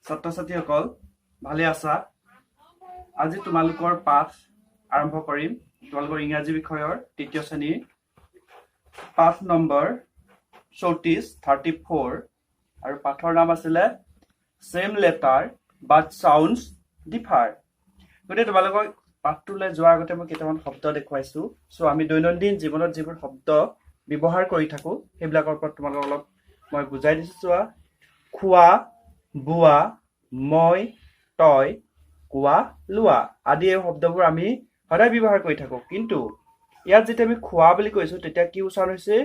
ছাত্ৰ-ছাত্ৰীসকল ভালে আছা আজি তোমালোকৰ পাঠ আৰম্ভ কৰিম তোমালোকৰ ইংৰাজী বিষয়ৰ তৃতীয় শ্ৰেণীৰ পাঠ নম্বৰ 34 আৰু পাঠৰ নাম আছিল same letter but sounds differ গতে তোমালোকক পাঠটোলৈ যোৱাৰ আগতে মই কেইটামান শব্দ দেখুৱাইছো সো আমি দৈনন্দিন জীৱনত যিবোৰ শব্দ ব্যৱহাৰ কৰি থাকো সেইবিলাকৰ ওপৰত তোমালোকক অলপ মই বুজাই দিছো খোৱা বুৱা মই তই কোৱা লোৱা আদি এই শব্দবোৰ আমি সদায় ব্যৱহাৰ কৰি থাকো কিন্তু ইয়াত যেতিয়া আমি খোৱা বুলি কৈছো তেতিয়া কি উচ্চাৰণ হৈছে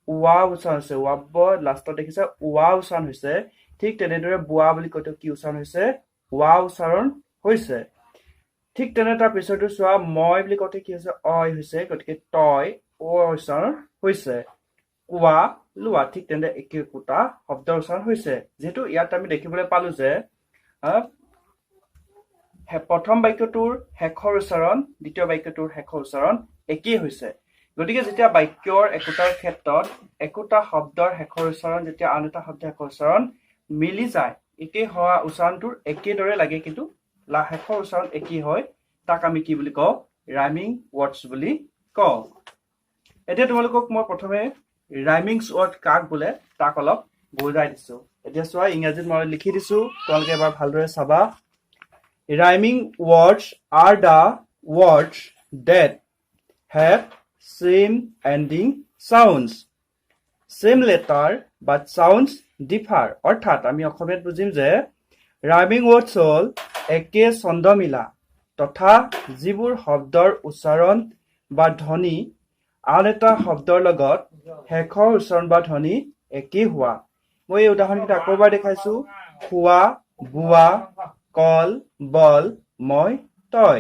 উৱা উচ্চাৰণ হৈছে ওয়াব লাষ্টত দেখিছা উৱা উচ্চাৰণ হৈছে ঠিক তেনেদৰে বুৱা বুলি কওঁতে কি উচ্চাৰণ হৈছে উৱা উচ্চাৰণ হৈছে ঠিক তেনে তাৰ পিছৰটো চোৱা মই বুলি কওঁতে কি হৈছে অই হৈছে গতিকে তই ও উচ্চাৰণ হৈছে কোৱা লোৱা ঠিক তেনে একেটা শব্দৰ উচ্চাৰণ হৈছে যেহেতু ইয়াত আমি দেখিবলৈ পালো যে প্ৰথম বাক্যটোৰ শেষৰ উচ্চাৰণ দ্বিতীয় বাক্যটোৰ শেষৰ উচ্চাৰণ একেই হৈছে গতিকে যেতিয়া বাক্যৰ একোটাৰ ক্ষেত্ৰত একোটা শব্দৰ শেষৰ উচ্চাৰণ যেতিয়া আন এটা শব্দৰ শেষৰ উচ্চাৰণ মিলি যায় একেই হোৱা উচ্চাৰণটোৰ একেদৰে লাগে কিন্তু শেষৰ উচ্চাৰণ একেই হয় তাক আমি কি বুলি কওঁ ৰাইমিং ৱৰ্ডছ বুলি কওঁ এতিয়া তোমালোকক মই প্ৰথমে ৰাইমিং ৱৰ্ড কাক বোলে তাক অলপ বুজাই দিছো এতিয়া চোৱা ইংৰাজীত মই লিখি দিছো তোমালোকে এবাৰ ভালদৰে চাবা Rhyming words are the words that have same ending sounds. Same letter but sounds differ. অৰ্থাৎ আমি অসমীয়াত বুজিম যে rhyming words হ'ল একে ছন্দ মিলা তথা যিবোৰ শব্দৰ উচ্চাৰণ বা ধ্বনি আন এটা শব্দৰ লগত শেষৰ উচ্চাৰণ বা ধ্বনি একেই হোৱা মই এই উদাহৰণকেইটা আকৌ এবাৰ দেখাইছো খোৱা বুৱা কল বল মই তই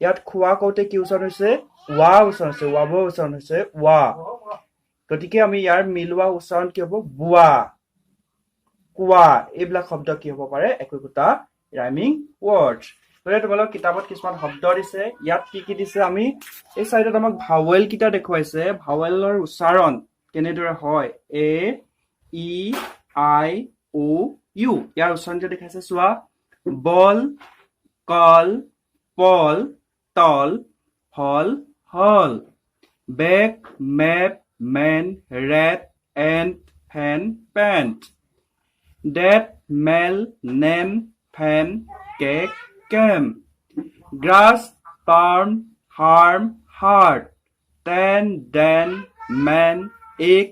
ইয়াত খোৱা কওঁতে কি উচ্চাৰণ হৈছে ৱা উচ্চাৰণ হৈছে ৱাব উচ্চাৰণ হৈছে ৱা গতিকে আমি ইয়াৰ মিলোৱা উচ্চাৰণ কি হ'ব বুৱা কোৱা এইবিলাক শব্দ কি হ'ব পাৰে একোটা ৰাইমিং ৱৰ্ডছ গতিকে তোমালোক কিতাপত কিছুমান শব্দ দিছে ইয়াত কি দিছে আমি এই সাইডত আমাক ভাৱেল কিটা দেখুৱাইছে ভাৱেলৰ উচ্চাৰণ কেনেদৰে হয় এ ই আই ও ইউ ইয়াৰ উচ্চাৰণ যে দেখাইছে চোৱা বল call Paul tall hall hall bag map man rat and fan pant date mail name fan cake came grass palm harm heart ten den men egg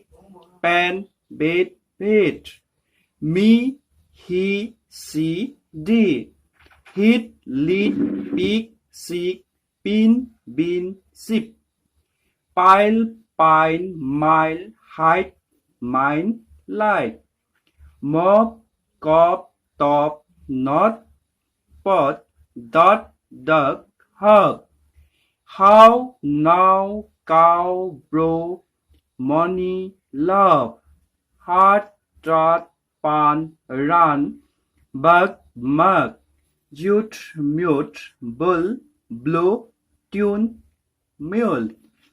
pen bet bet me he see dee hit, lead, pick, seek, pin, bin, sip. Pile, pine, mile, height, mine, light. Mop, cop, top, knot, pot, dot, duck, hug. How, now, cow, bro, money, love. Heart, trot, pan, run, bug, mug. Jute, mute, bull, blow, tune, mule.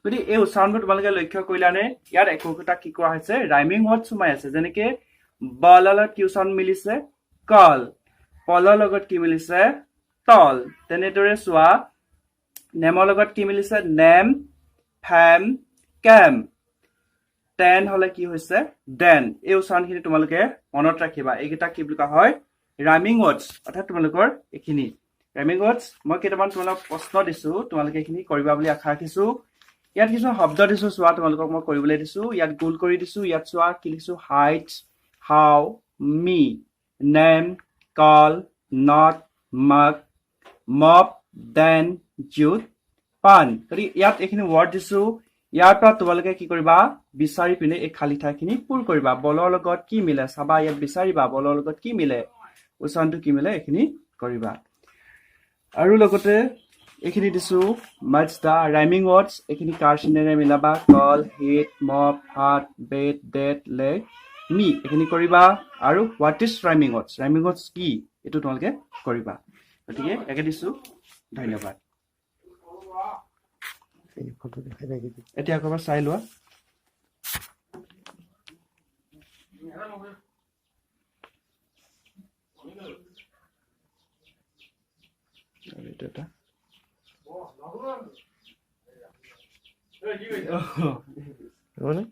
যদি এই উচ্চাৰণবোৰ তোমালোকে লক্ষ্য কৰিলানে ইয়াৰ একোটা কি কোৱা হৈছে rhyming word সোমাই আছে যেনেকে বলৰ লগত কি উচ্চাৰণ মিলিছে কল পলৰ লগত কি মিলিছে তল তেনেদৰে চোৱা নেমৰ লগত কি মিলিছে নেম ফেম কেম টেন হলে কি হৈছে দেন এই উচ্চাৰণখিনি তোমালোকে মনত ৰাখিবা এইকেইটা কি বুলি কোৱা হয় ৰাইমিং ৱৰ্ডছ অৰ্থাৎ তোমালোকৰ এইখিনি ৰাইমিং ৱৰ্ডছ মই কেইটামান তোমালোকক প্ৰশ্ন দিছো তোমালোকে এইখিনি কৰিবা বুলি আশা ৰাখিছো ইয়াত কিছু শব্দ দিছো চোৱা তোমালোকক মই কৰিবলৈ দিছো ইয়াত গোল কৰি দিছো ইয়াত চোৱা কি লিখিছো heights how me name call not mug mop then জুট পান গতিকে ইয়াত এইখিনি ৱৰ্ড দিছো ইয়াৰ পৰা তোমালোকে কি কৰিবা বিচাৰি পিনে এই খালী ঠাইখিনি পূৰ কৰিবা বলৰ লগত কি মিলে চাবা ইয়াত বিচাৰিবা বলৰ লগত কি মিলে উচ্চাৰণটো কি মিলে এইখিনি কৰিবা আৰু লগতে এইখিনি দিছো মাচ দা ৰাইমিং ৱৰ্ডছ এইখিনি কাৰ চিনেৰে মিলাবা কল হিট মপ হাত বেট ডেট লেগ মি এইখিনি কৰিবা আৰু হোৱাট ইজ ৰাইমিং ৱৰ্ডছ কি এইটো তোমালোকে কৰিবা গতিকে একে দিছো ধন্যবাদ এতিয়া একবাৰ চাই লোৱা এইটো এটা মানে